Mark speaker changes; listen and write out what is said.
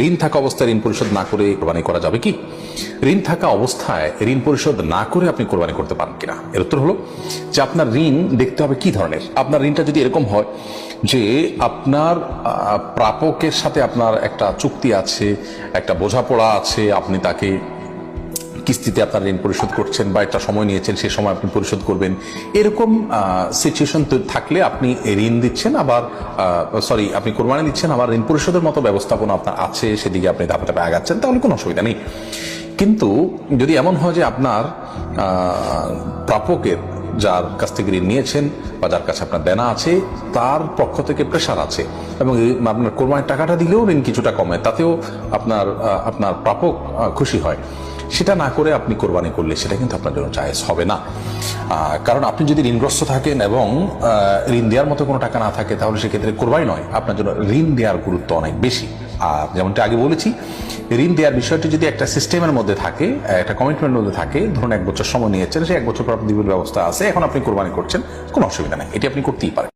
Speaker 1: ঋণ থাকা অবস্থায় ঋণ পরিশোধ না করে কোরবানি করা যাবে কি? ঋণ থাকা অবস্থায় ঋণ পরিশোধ না করে আপনি কোরবানি করতে পারেন কিনা, এর উত্তর হলো যে আপনার ঋণ দেখতে হবে কি ধরনের। আপনার ঋণটা যদি এরকম হয় যে আপনার প্রাপকের সাথে আপনার একটা চুক্তি আছে, একটা বোঝাপড়া আছে, আপনি তাকে কিস্তিতে আপনার ঋণ পরিশোধ করছেন বা একটা সময় নিয়েছেন, সেই সময় আপনি পরিশোধ করবেন, এরকম সিচুয়েশন থাকলে আপনি ঋণ দিচ্ছেন, আবার আপনি কোরবানি দিচ্ছেন, আবার ঋণ পরিশোধের মতো ব্যবস্থাপনা আপনার আছে, সেদিকে আপনি ধাপে ধাপে আগাচ্ছেন, তাহলে কোনো অসুবিধা নেই। কিন্তু যদি এমন হয় যে আপনার প্রাপকের, যার কাছ থেকে ঋণ নিয়েছেন বা যার কাছে আপনার দেনা আছে, তার পক্ষ থেকে প্রেশার আছে এবং আপনার কোরবানির টাকাটা দিলেও ঋণ কিছুটা কমে, তাতেও আপনার প্রাপক খুশি হয়, সেটা না করে আপনি কোরবানি করলে সেটা কিন্তু আপনার জন্য জায়েজ হবে না। কারণ আপনি যদি ঋণগ্রস্ত থাকেন এবং ঋণ দেওয়ার মতো কোনো টাকা না থাকে, তাহলে সেক্ষেত্রে কোরবানি নয়, আপনার জন্য ঋণ দেওয়ার গুরুত্ব অনেক বেশি। আর যেমনটা আগে বলেছি, ঋণ দেওয়ার বিষয়টি যদি একটা সিস্টেমের মধ্যে থাকে, একটা কমিটমেন্টের মধ্যে থাকে, ধরুন 1 বছর সময় নিয়েছেন, সেই 1 বছর পর দিবের ব্যবস্থা আছে, এখন আপনি কোরবানি করছেন, কোনো অসুবিধা নেই, এটি আপনি করতেই পারেন।